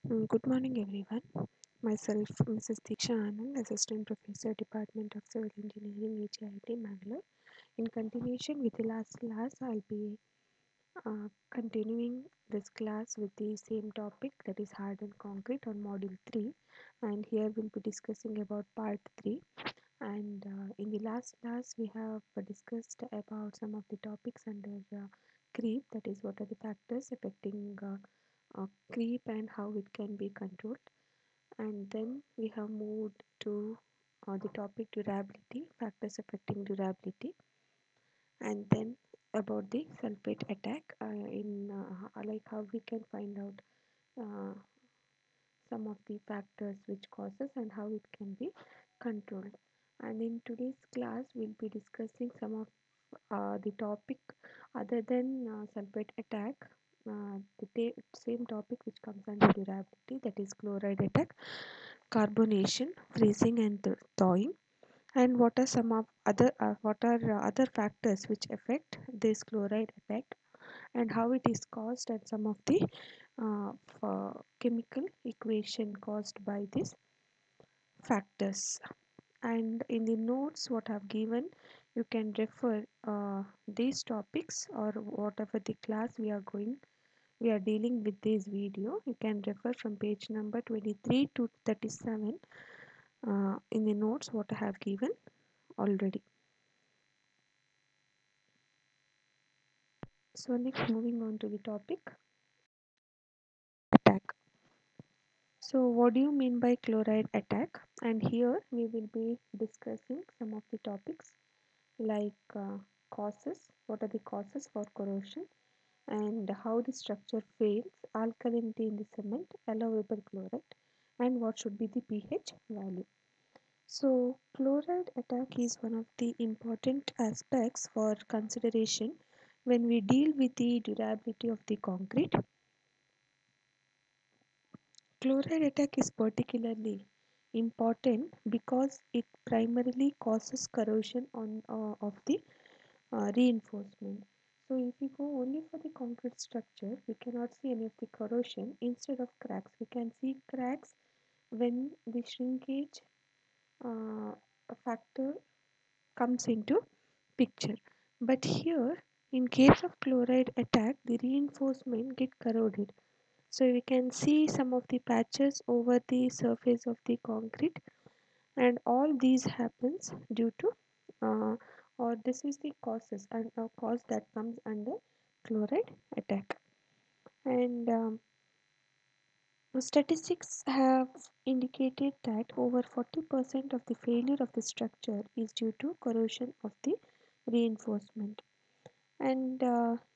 Good morning, everyone. Myself, Mrs. Diksha Anand, Assistant Professor, Department of Civil Engineering, HIIT, Mangalore. In continuation with the last class, I'll be continuing this class with the same topic, that is hardened concrete, on Module 3. And here we'll be discussing about Part 3. And in the last class, we have discussed about some of the topics under creep, that is, what are the factors affecting creep and how it can be controlled. And then we have moved to the topic durability, factors affecting durability, and then about the sulfate attack in like how we can find out uh, some of the factors which causes and how it can be controlled. And in today's class, we'll be discussing some of the topic other than sulfate attack. Same topic which comes under durability, that is chloride attack, carbonation, freezing, and thawing. And what are some of other factors which affect this chloride effect and how it is caused, and some of the chemical equation caused by these factors. And in the notes what I've given, you can refer these topics, or whatever the class we are dealing with this video, you can refer from page number 23 to 37 in the notes what I have given already. So next, moving on to the topic, attack. So what do you mean by chloride attack? And here we will be discussing some of the topics like causes, what are the causes for corrosion, and how the structure fails, alkalinity in the cement, allowable chloride, and what should be the pH value. So chloride attack is one of the important aspects for consideration when we deal with the durability of the concrete. Chloride attack is particularly important because it primarily causes corrosion of the reinforcement. So if we go only for the concrete structure, we cannot see any of the corrosion. Instead of cracks, we can see cracks when the shrinkage uh, factor comes into picture. But here, in case of chloride attack, the reinforcement get corroded. So we can see some of the patches over the surface of the concrete, and all these happens due to uh, or this is the causes and a cause that comes under chloride attack. And statistics have indicated that over 40% of the failure of the structure is due to corrosion of the reinforcement. And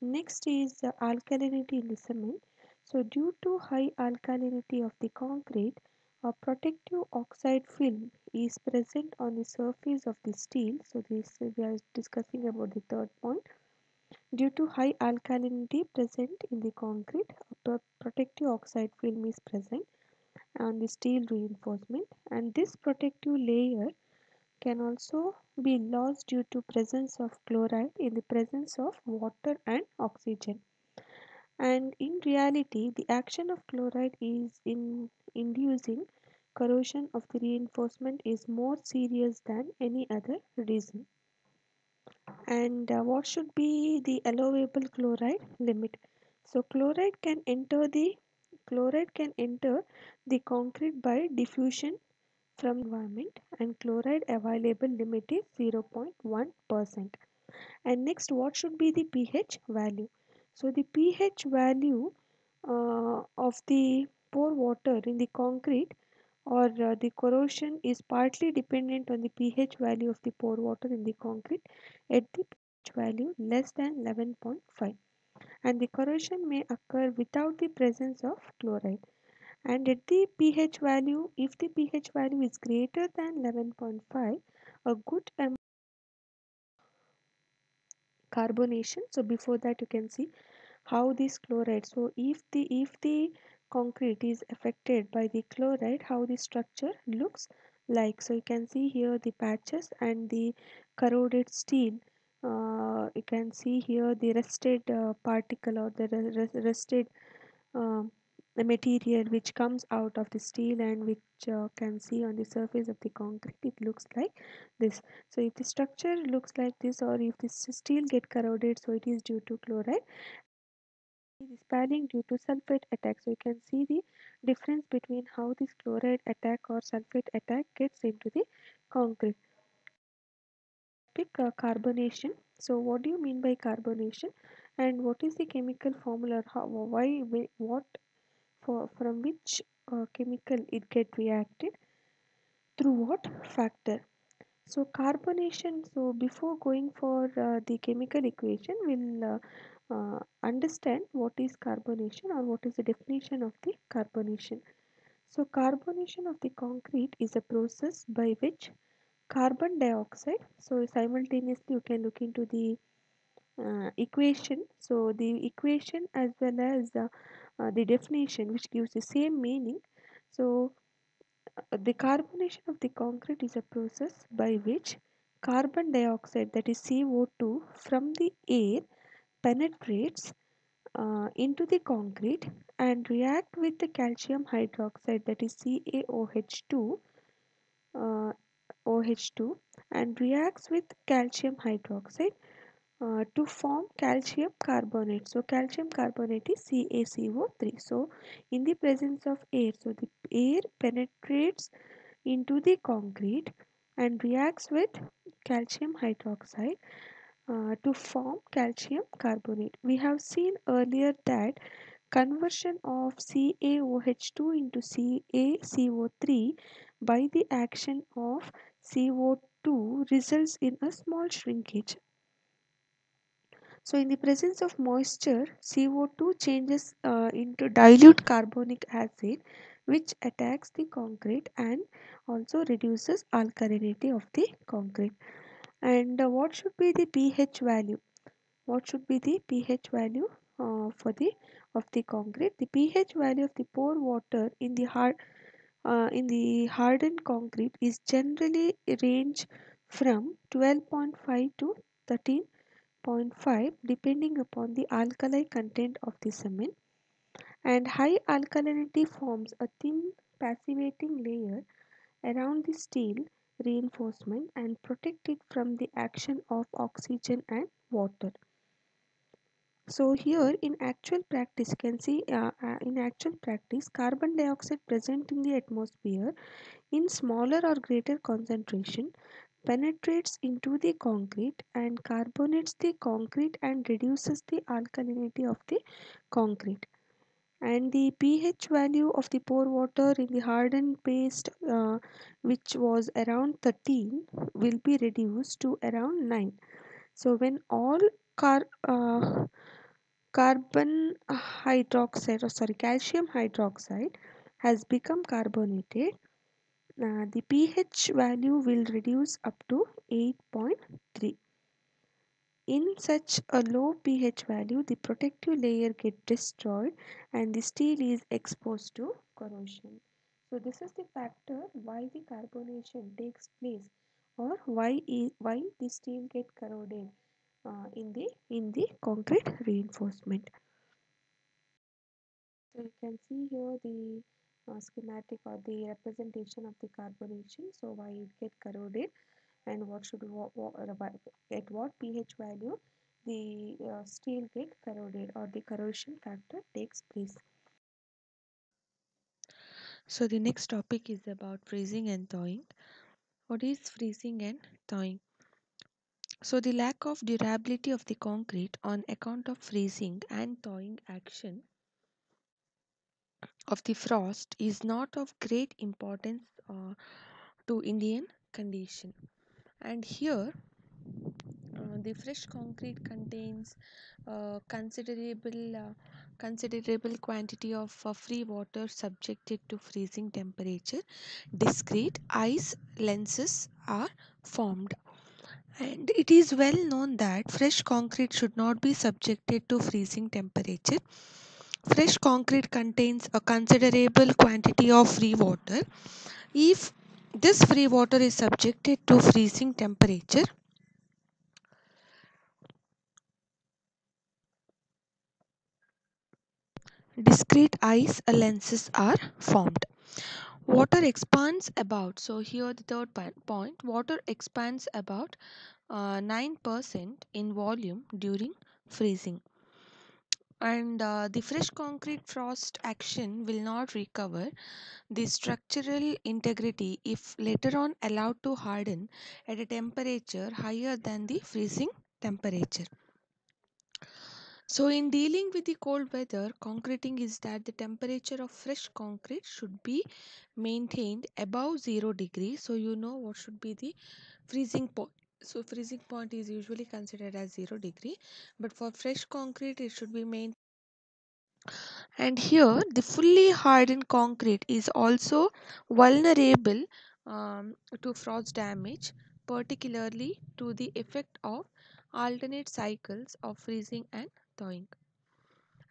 next is alkalinity in the cement. So due to high alkalinity of the concrete, a protective oxide film is present on the surface of the steel. So this we are discussing about the third point. Due to high alkalinity present in the concrete, a protective oxide film is present on the steel reinforcement, and this protective layer can also be lost due to presence of chloride in the presence of water and oxygen. And in reality, the action of chloride is in inducing corrosion of the reinforcement is more serious than any other reason. And what should be the allowable chloride limit? So chloride can enter the concrete by diffusion from environment, and chloride available limit is 0.1%. And next, what should be the pH value? So the pH value of the pore water in the concrete or the corrosion is partly dependent on the pH value of the pore water in the concrete at the pH value less than 11.5, and the corrosion may occur without the presence of chloride. And at the pH value, if the pH value is greater than 11.5, a good amount of carbonation. So before that, you can see how this chloride, so if the concrete is affected by the chloride, how the structure looks like. So you can see here the patches and the corroded steel. You can see here the rusted particle, or the rusted um, the material which comes out of the steel and which can see on the surface of the concrete, it looks like this. So if the structure looks like this, or if this steel get corroded, so it is due to chloride. It is spalling due to sulfate attack. So you can see the difference between how this chloride attack or sulfate attack gets into the concrete. Pick carbonation. So what do you mean by carbonation, and what is the chemical formula? How, why, what, for from which chemical it get reacted, through what factor? So carbonation. So before going for the chemical equation, we'll understand what is carbonation, or what is the definition of the carbonation. So carbonation of the concrete is a process by which carbon dioxide, so simultaneously you can look into the equation. So the equation as well as the definition, which gives the same meaning. So the carbonation of the concrete is a process by which carbon dioxide, that is CO2, from the air penetrates into the concrete and react with the calcium hydroxide, that is CaOH2, uh, OH2, and reacts with calcium hydroxide to form calcium carbonate. So calcium carbonate is CaCO3. So in the presence of air, so the air penetrates into the concrete and reacts with calcium hydroxide to form calcium carbonate. We have seen earlier that conversion of CaOH2 into CaCO3 by the action of CO2 results in a small shrinkage. So in the presence of moisture, CO2 changes into dilute carbonic acid, which attacks the concrete and also reduces alkalinity of the concrete. And what should be the pH value? What should be the pH value for the of the concrete? The pH value of the pore water in the hardened concrete is generally range from 12.5 to 13.5, depending upon the alkali content of the cement, and high alkalinity forms a thin passivating layer around the steel reinforcement and protect it from the action of oxygen and water. So here in actual practice, you can see in actual practice, carbon dioxide present in the atmosphere in smaller or greater concentration penetrates into the concrete and carbonates the concrete and reduces the alkalinity of the concrete. And the pH value of the pore water in the hardened paste, which was around 13, will be reduced to around 9. So when all car carbon hydroxide, or sorry, calcium hydroxide has become carbonated, the pH value will reduce up to 8.3. In such a low pH value, the protective layer gets destroyed and the steel is exposed to corrosion. So this is the factor why the carbonation takes place, or why the steel get corroded in the concrete reinforcement. So you can see here the schematic or the representation of the carbonation. So why it get corroded, and what should at what pH value the steel get corroded, or the corrosion factor takes place. So the next topic is about freezing and thawing. What is freezing and thawing? So the lack of durability of the concrete on account of freezing and thawing action of the frost is not of great importance to Indian condition. And here, the fresh concrete contains considerable quantity of free water subjected to freezing temperature. Discrete ice lenses are formed, and it is well known that fresh concrete should not be subjected to freezing temperature. Fresh concrete contains a considerable quantity of free water. If this free water is subjected to freezing temperature, discrete ice lenses are formed. Water expands about, so here the third point, water expands about 9% in volume during freezing, and the fresh concrete frost action will not recover the structural integrity if later on allowed to harden at a temperature higher than the freezing temperature. So, in dealing with the cold weather, concreting is that the temperature of fresh concrete should be maintained above 0 degrees. So, you know what should be the freezing point. So, freezing point is usually considered as 0 degree, but for fresh concrete, it should be maintained. And here, the fully hardened concrete is also vulnerable to frost damage, particularly to the effect of alternate cycles of freezing and thawing.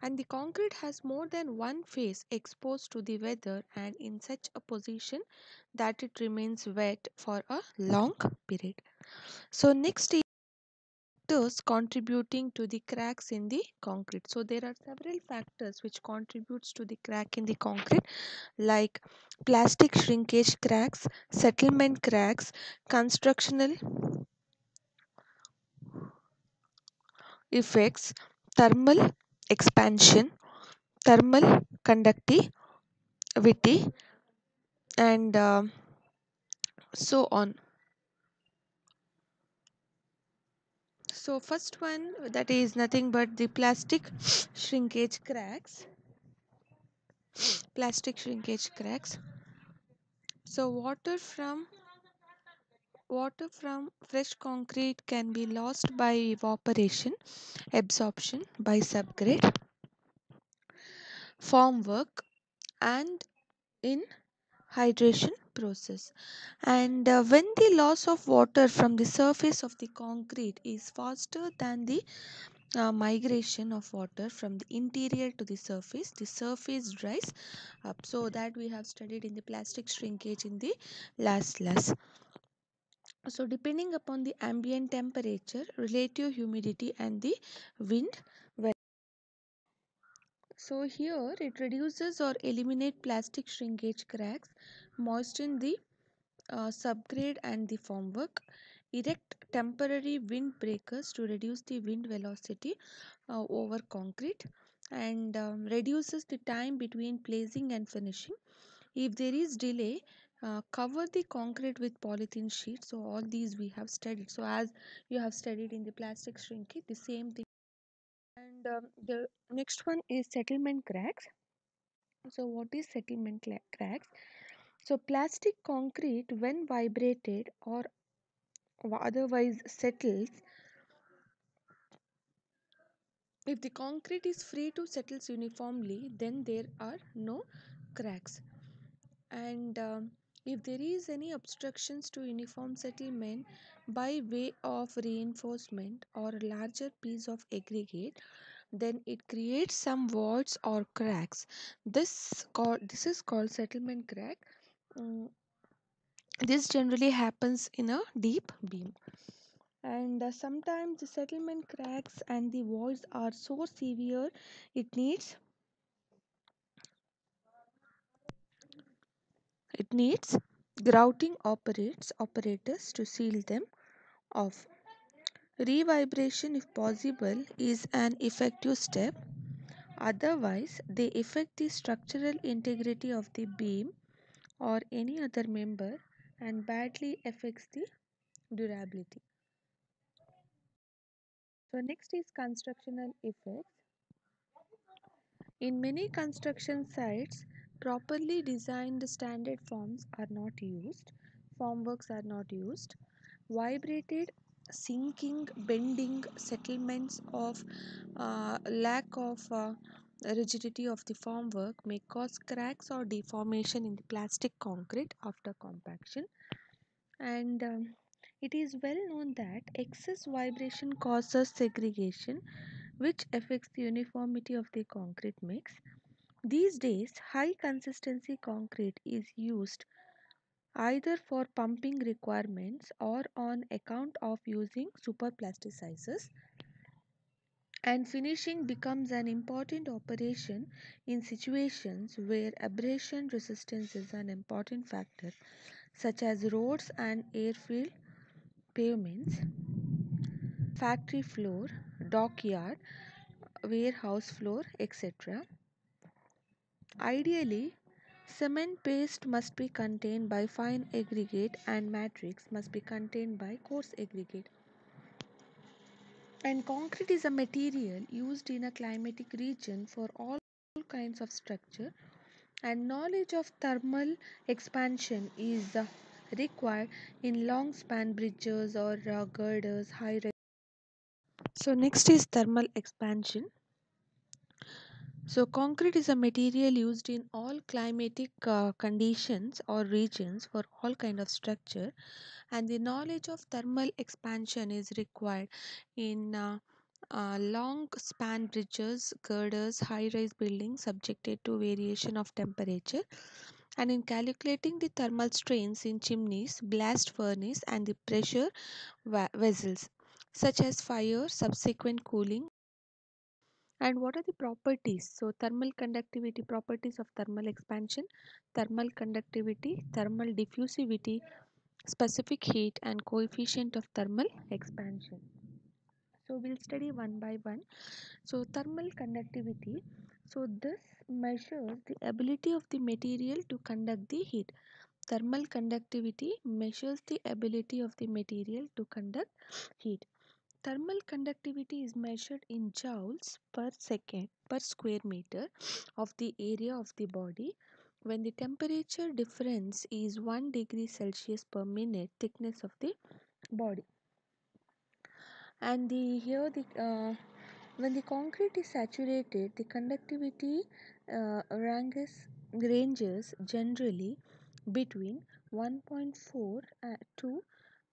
And the concrete has more than one phase exposed to the weather and in such a position that it remains wet for a long period. So, next is factors contributing to the cracks in the concrete. So there are several factors which contributes to the crack in the concrete, like plastic shrinkage cracks, settlement cracks, constructional effects, thermal expansion, thermal conductivity, and so on. So first one, that is nothing but the shrinkage cracks plastic shrinkage cracks. So water from fresh concrete can be lost by evaporation, absorption by subgrade, formwork, and in hydration process. And when the loss of water from the surface of the concrete is faster than the migration of water from the interior to the surface dries up. So that we have studied in the plastic shrinkage in the last class. So depending upon the ambient temperature, relative humidity, and the wind, well, so here it reduces or eliminate plastic shrinkage cracks, moisten the subgrade and the formwork, erect temporary wind breakers to reduce the wind velocity over concrete, and reduces the time between placing and finishing. If there is delay, cover the concrete with polythene sheet. So all these we have studied. So as you have studied in the plastic shrinkage, the same thing. And the next one is settlement cracks. So what is cracks? So plastic concrete, when vibrated or otherwise settles, if the concrete is free to settles uniformly, then there are no cracks. And if there is any obstructions to uniform settlement by way of reinforcement or a larger piece of aggregate, then it creates some voids or cracks. This is called settlement crack. Mm, this generally happens in a deep beam, and sometimes the settlement cracks and the voids are so severe it needs it needs grouting operators to seal them off. Revibration, if possible, is an effective step. Otherwise, they affect the structural integrity of the beam or any other member and badly affects the durability. So next is constructional effects. In many construction sites, properly designed standard forms are not used. Formworks are not used. Vibrated, sinking, bending, settlements of lack of rigidity of the formwork may cause cracks or deformation in the plastic concrete after compaction. And it is well known that excess vibration causes segregation, which affects the uniformity of the concrete mix. These days, high consistency concrete is used either for pumping requirements or on account of using superplasticizers, and finishing becomes an important operation in situations where abrasion resistance is an important factor, such as roads and airfield pavements, factory floor, dockyard, warehouse floor, etc. Ideally, cement paste must be contained by fine aggregate and matrix must be contained by coarse aggregate. And concrete is a material used in a climatic region for all kinds of structure, and knowledge of thermal expansion is required in long span bridges or girders, high rise. So next is thermal expansion. So concrete is a material used in all climatic conditions or regions for all kind of structure, and the knowledge of thermal expansion is required in long span bridges, girders, high rise buildings subjected to variation of temperature, and in calculating the thermal strains in chimneys, blast furnace, and the pressure vessels, such as fire, subsequent cooling. And what are the properties? So, thermal conductivity, properties of thermal expansion, thermal conductivity, thermal diffusivity, specific heat, and coefficient of thermal expansion. So, we'll study one by one. So, thermal conductivity. So, this measures the ability of the material to conduct the heat. Thermal conductivity measures the ability of the material to conduct heat. Thermal conductivity is measured in joules per second per square meter of the area of the body when the temperature difference is 1 degree Celsius per minute thickness of the body. And when the concrete is saturated, the conductivity ranges generally between 1.4 to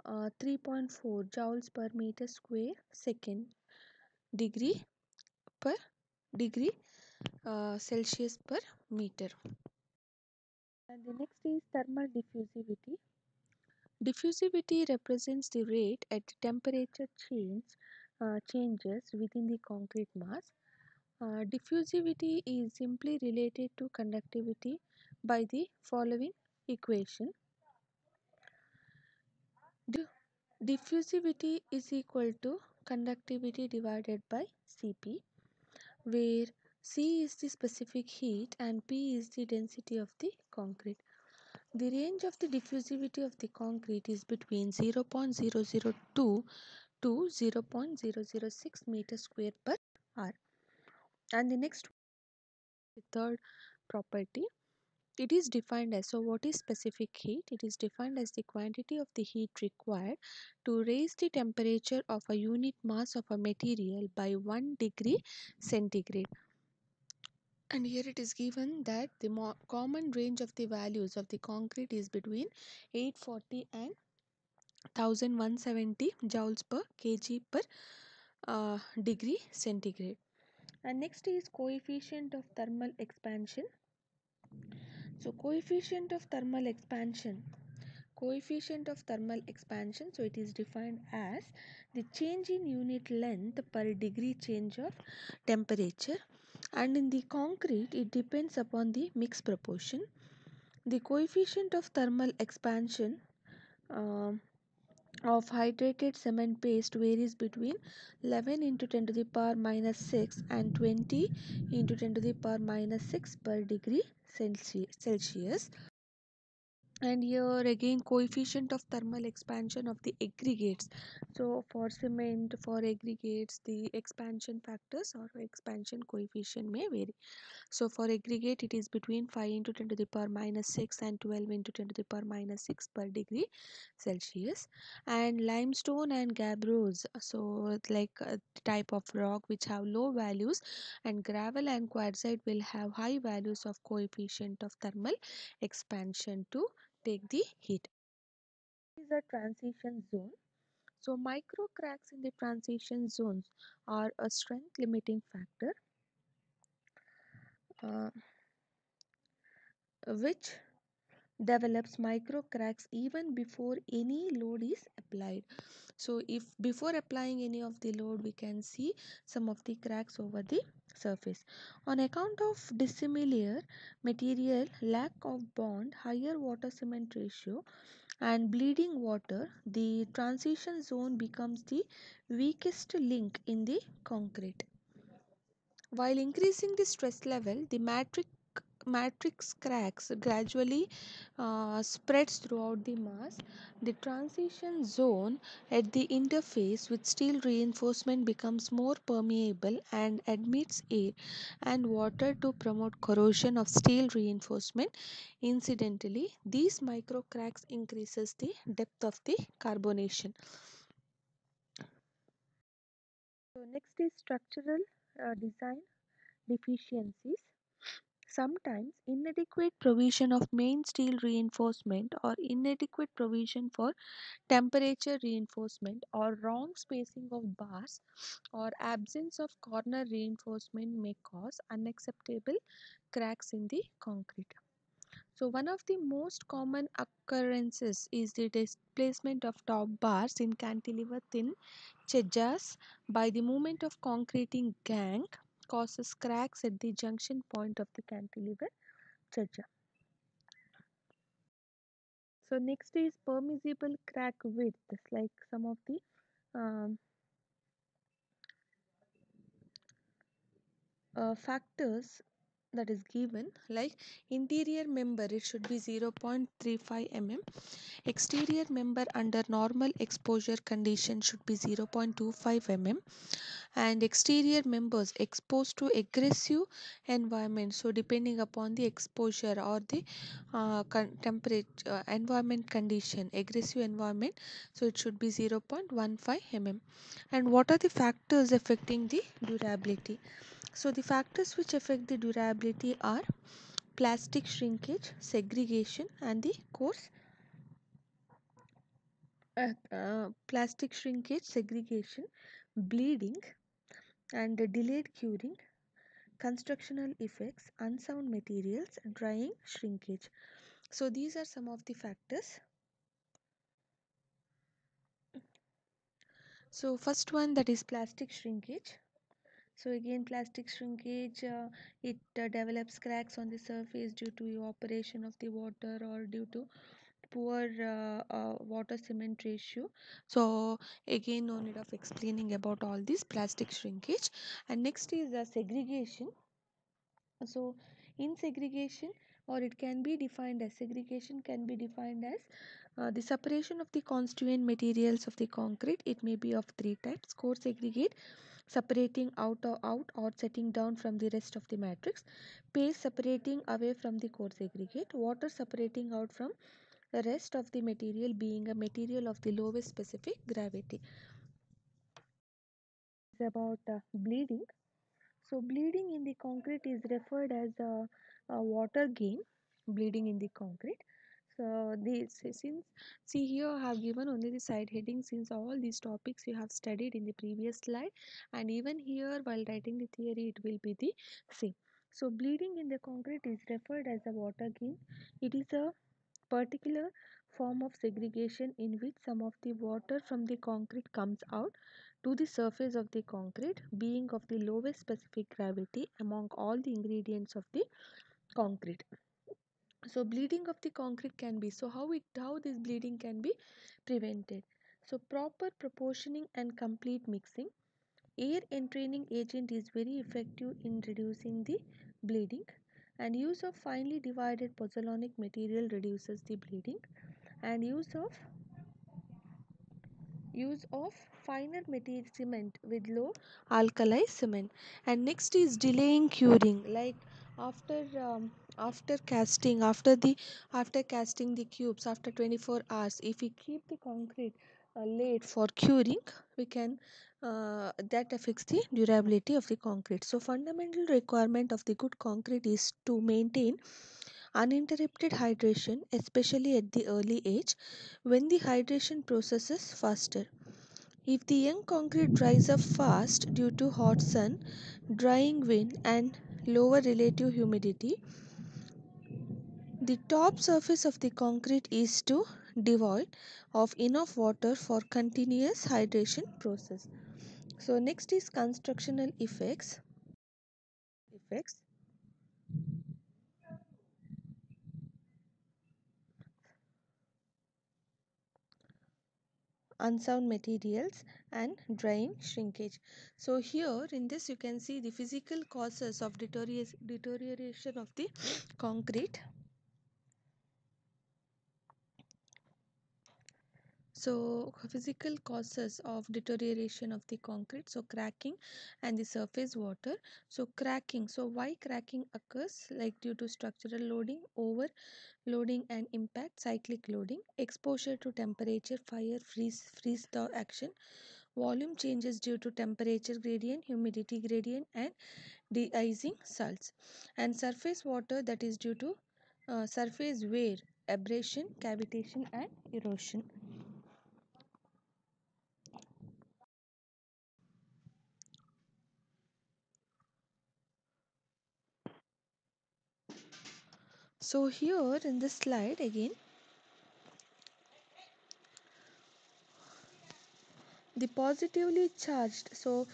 3.4 joules per meter square second degree per degree Celsius per meter. And the next is thermal diffusivity. Diffusivity represents the rate at temperature changes within the concrete mass. Diffusivity is simply related to conductivity by the following equation. Diffusivity is equal to conductivity divided by Cp, where C is the specific heat and P is the density of the concrete. The range of the diffusivity of the concrete is between 0.002 to 0.006 meter square per hour. And the next, the third property, it is defined as, so what is specific heat? It is defined as the quantity of the heat required to raise the temperature of a unit mass of a material by 1 degree centigrade. And here it is given that the common range of the values of the concrete is between 840 and 1170 joules per kg per degree centigrade. And next is coefficient of thermal expansion. So coefficient of thermal expansion, so it is defined as the change in unit length per degree change of temperature, and in the concrete it depends upon the mix proportion. The coefficient of thermal expansion um of hydrated cement paste varies between 11 into 10 to the power minus 6 and 20 into 10 to the power minus 6 per degree Celsius. And here again, coefficient of thermal expansion of the aggregates. So for cement, for aggregates, the expansion factors or expansion coefficient may vary. So for aggregate, it is between 5 into 10 to the power minus 6 and 12 into 10 to the power minus 6 per degree Celsius. And limestone and gabbros, so it's like a type of rock which have low values, and gravel and quartzite will have high values of coefficient of thermal expansion to take the heat. This is a transition zone. So micro cracks in the transition zones are a strength limiting factor, uh, which develops micro cracks even before any load is applied. So if before applying any of the load, we can see some of the cracks over the surface on account of dissimilar material, lack of bond, higher water cement ratio, and bleeding water. The transition zone becomes the weakest link in the concrete. While increasing the stress level, the matrix cracks gradually spreads throughout the mass. The transition zone at the interface with steel reinforcement becomes more permeable and admits air and water to promote corrosion of steel reinforcement. Incidentally, these micro cracks increases the depth of the carbonation. So next is structural design deficiencies. Sometimes inadequate provision of main steel reinforcement or inadequate provision for temperature reinforcement or wrong spacing of bars or absence of corner reinforcement may cause unacceptable cracks in the concrete. So one of the most common occurrences is the displacement of top bars in cantilever thin chedjas by the movement of concreting gang causes cracks at the junction point of the cantilever chedja. So next is permissible crack width, like some of the um, factors that is given, like interior member it should be 0.35 mm, exterior member under normal exposure condition should be 0.25 mm, and exterior members exposed to aggressive environment, so depending upon the exposure or the temperature environment condition, aggressive environment, so it should be 0.15 mm. And what are the factors affecting the durability? So the factors which affect the durability are plastic shrinkage, segregation, and the coarse plastic shrinkage, segregation, bleeding, and delayed curing, constructional effects, unsound materials, drying, shrinkage. So these are some of the factors. So first one, that is plastic shrinkage. So again, plastic shrinkage, it develops cracks on the surface due to evaporation of the water or due to poor water cement ratio. So again, no need of explaining about all this plastic shrinkage. And next is segregation. So in segregation, or it can be defined as, segregation can be defined as the separation of the constituent materials of the concrete. It may be of three types: core segregate, separating out or setting down from the rest of the matrix; paste, separating away from the core segregate; water, separating out from the rest of the material, being a material of the lowest specific gravity. It's about bleeding. So bleeding in the concrete is referred as a water gain, bleeding in the concrete. So this, since, see here I have given only the side heading, since all these topics you have studied in the previous slide, and even here while writing the theory it will be the same. So bleeding in the concrete is referred as a water gain. It is a particular form of segregation in which some of the water from the concrete comes out to the surface of the concrete, being of the lowest specific gravity among all the ingredients of the concrete. So bleeding of the concrete can be, so how this bleeding can be prevented? So proper proportioning and complete mixing. Air entraining agent is very effective in reducing the bleeding, and use of finely divided pozzolanic material reduces the bleeding, and use of finer material cement with low alkali cement. And next is delaying curing, like after after casting, after casting the cubes after 24 hours, if we keep the concrete late for curing, we can that affects the durability of the concrete. So fundamental requirement of the good concrete is to maintain uninterrupted hydration, especially at the early age when the hydration process is faster. If the young concrete dries up fast due to hot sun, drying wind, and lower relative humidity, The top surface of the concrete is to devoid of enough water for continuous hydration process. So next is constructional effects. Unsound materials and drying shrinkage. So here in this you can see the physical causes of deterioration of the concrete. So physical causes of deterioration of the concrete, so cracking and the surface water. So cracking, so why cracking occurs? Like due to structural loading, overloading and impact, cyclic loading, exposure to temperature, fire, freeze thaw action, volume changes due to temperature gradient, humidity gradient and de-icing salts, and surface water, that is due to surface wear, abrasion, cavitation and erosion. So here in this slide again, the positively charged, so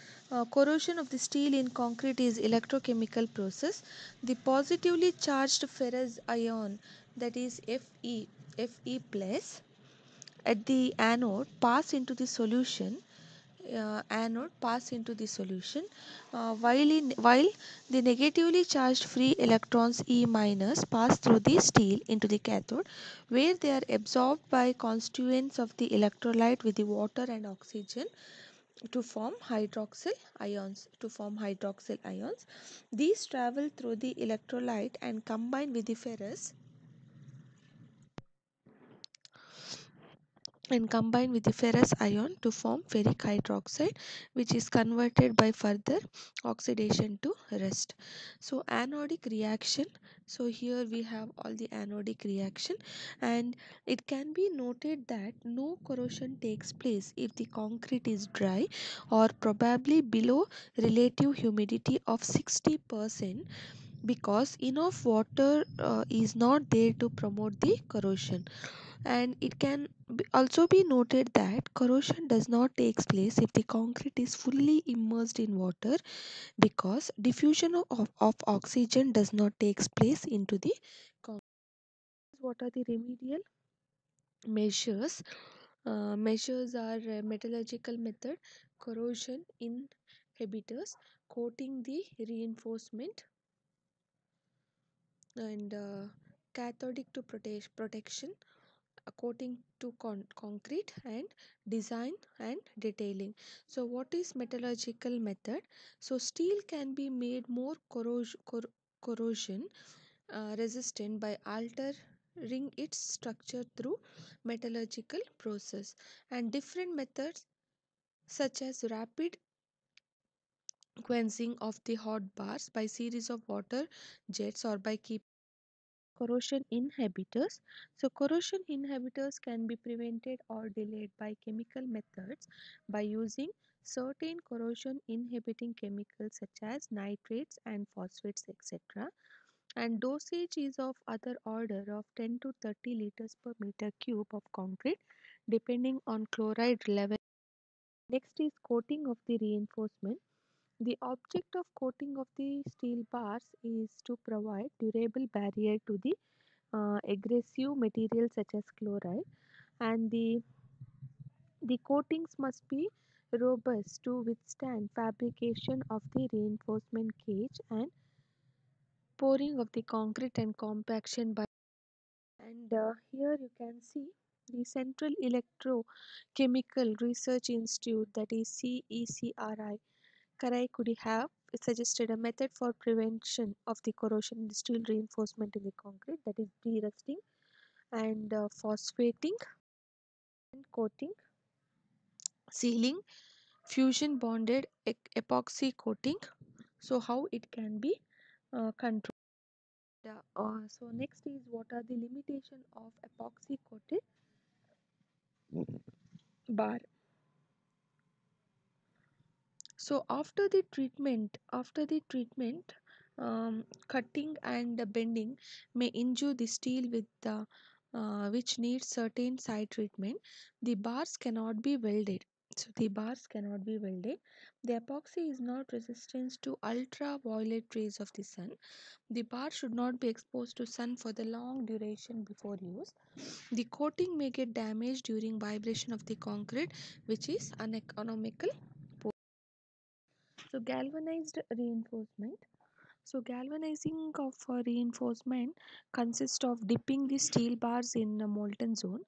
corrosion of the steel in concrete is electrochemical process. The positively charged ferrous ion, that is Fe plus, at the anode pass into the solution, while the negatively charged free electrons E minus pass through the steel into the cathode, where they are absorbed by constituents of the electrolyte with the water and oxygen to form hydroxyl ions. These travel through the electrolyte and combine with the ferrous ion to form ferric hydroxide, which is converted by further oxidation to rust. So anodic reaction, so here we have all the anodic reaction, and it can be noted that no corrosion takes place if the concrete is dry or probably below relative humidity of 60%, because enough water is not there to promote the corrosion. And it can also be noted that corrosion does not take place if the concrete is fully immersed in water, because diffusion of oxygen does not take place into the concrete. What are the remedial measures? Measures are metallurgical method, corrosion inhibitors, coating the reinforcement, and cathodic to protection, according to concrete, and design and detailing. So what is metallurgical method? So steel can be made more corrosion resistant by altering its structure through metallurgical process, and different methods such as rapid quenching of the hot bars by series of water jets or by keep corrosion inhibitors. So corrosion inhibitors can be prevented or delayed by chemical methods by using certain corrosion inhibiting chemicals such as nitrates and phosphates, etc. And dosage is of other order of 10 to 30 liters per meter cube of concrete, depending on chloride level. Next is coating of the reinforcement. The object of coating of the steel bars is to provide durable barrier to the aggressive materials such as chloride, and the coatings must be robust to withstand fabrication of the reinforcement cage and pouring of the concrete and compaction by. And here you can see the Central Electrochemical Research Institute, that is CECRI, Karaikudi, have suggested a method for prevention of the corrosion in the steel reinforcement in the concrete, that is de-rusting and phosphating and coating, sealing, fusion bonded epoxy coating. So how it can be controlled. So next is, what are the limitation of epoxy coated bar? So after the treatment cutting and bending may injure the steel with the which needs certain side treatment. The bars cannot be welded. So the bars cannot be welded. The epoxy is not resistant to ultraviolet rays of the sun. The bar should not be exposed to sun for the long duration before use. The coating may get damaged during vibration of the concrete, which is uneconomical. So galvanized reinforcement. So galvanizing of reinforcement consists of dipping the steel bars in a molten zone.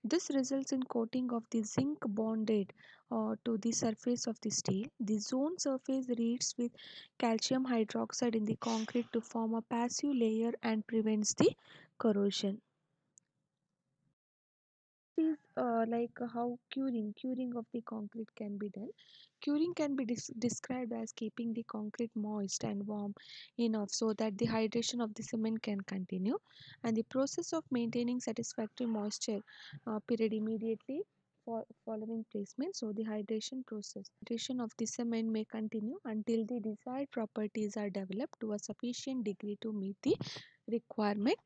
This results in coating of the zinc bonded to the surface of the steel. The zone surface reads with calcium hydroxide in the concrete to form a passive layer and prevents the corrosion. Is like how curing of the concrete can be done. Curing can be described as keeping the concrete moist and warm enough so that the hydration of the cement can continue, and the process of maintaining satisfactory moisture period immediately for following placement. So the hydration of the cement may continue until the desired properties are developed to a sufficient degree to meet the requirement.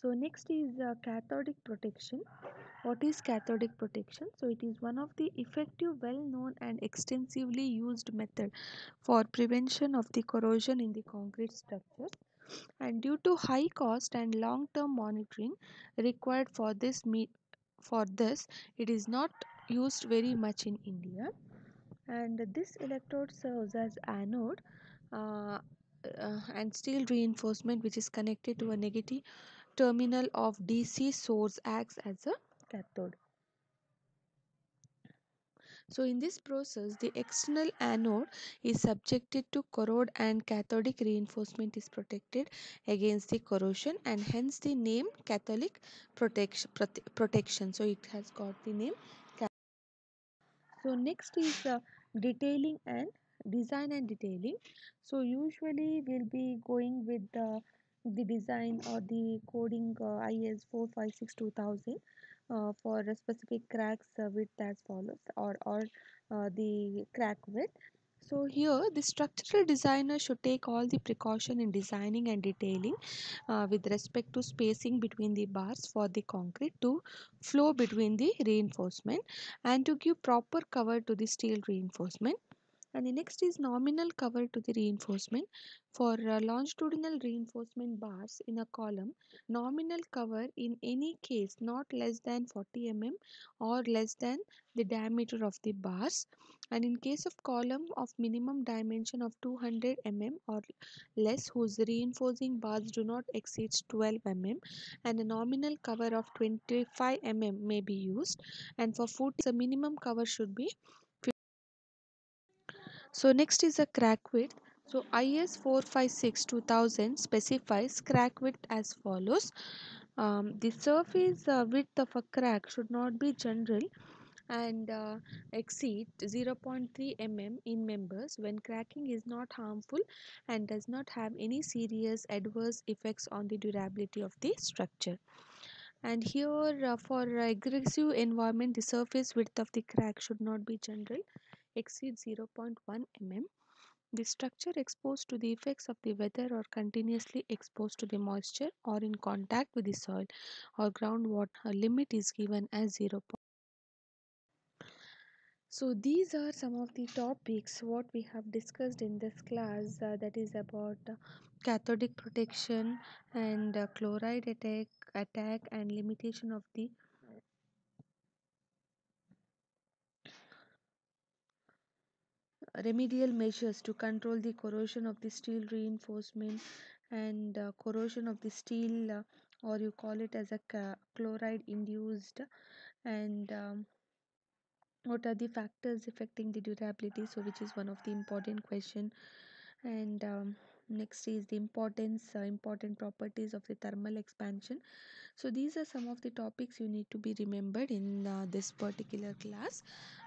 So next is cathodic protection. What is cathodic protection? So it is one of the effective, well-known and extensively used method for prevention of the corrosion in the concrete structures. And due to high cost and long-term monitoring required for this, it is not used very much in India. And this electrode serves as anode and steel reinforcement, which is connected to a negative terminal of DC source, acts as a cathode. So in this process, the external anode is subjected to corrode and cathodic reinforcement is protected against the corrosion, and hence the name cathodic protection. So it has got the name. So next is detailing and design and detailing. So usually we'll be going with the design or the coding IS 456-2000 for a specific cracks width as follows, or the crack width. So here the structural designer should take all the precaution in designing and detailing with respect to spacing between the bars for the concrete to flow between the reinforcement and to give proper cover to the steel reinforcement. And the next is nominal cover to the reinforcement. For longitudinal reinforcement bars in a column, nominal cover in any case not less than 40 mm or less than the diameter of the bars. And in case of column of minimum dimension of 200 mm or less whose reinforcing bars do not exceed 12 mm, and a nominal cover of 25 mm may be used. And for footings, a minimum cover should be. So next is a crack width. So IS 456-2000 specifies crack width as follows. The surface width of a crack should not be general and exceed 0.3 mm in members when cracking is not harmful and does not have any serious adverse effects on the durability of the structure. And here for aggressive environment, the surface width of the crack should not be general, exceed 0.1 mm. The structure exposed to the effects of the weather or continuously exposed to the moisture or in contact with the soil or groundwater, a limit is given as 0. So these are some of the topics what we have discussed in this class, that is about cathodic protection and chloride attack and limitation of the remedial measures to control the corrosion of the steel reinforcement and corrosion of the steel, or you call it as a chloride induced, and what are the factors affecting the durability, so which is one of the important question. And next is the important properties of the thermal expansion. So these are some of the topics you need to be remembered in this particular class,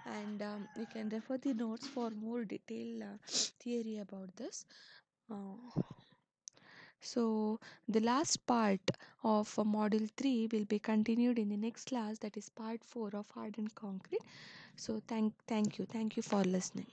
and you can refer the notes for more detailed theory about this. So the last part of module 3 will be continued in the next class, that is part 4 of hardened concrete. So thank you for listening.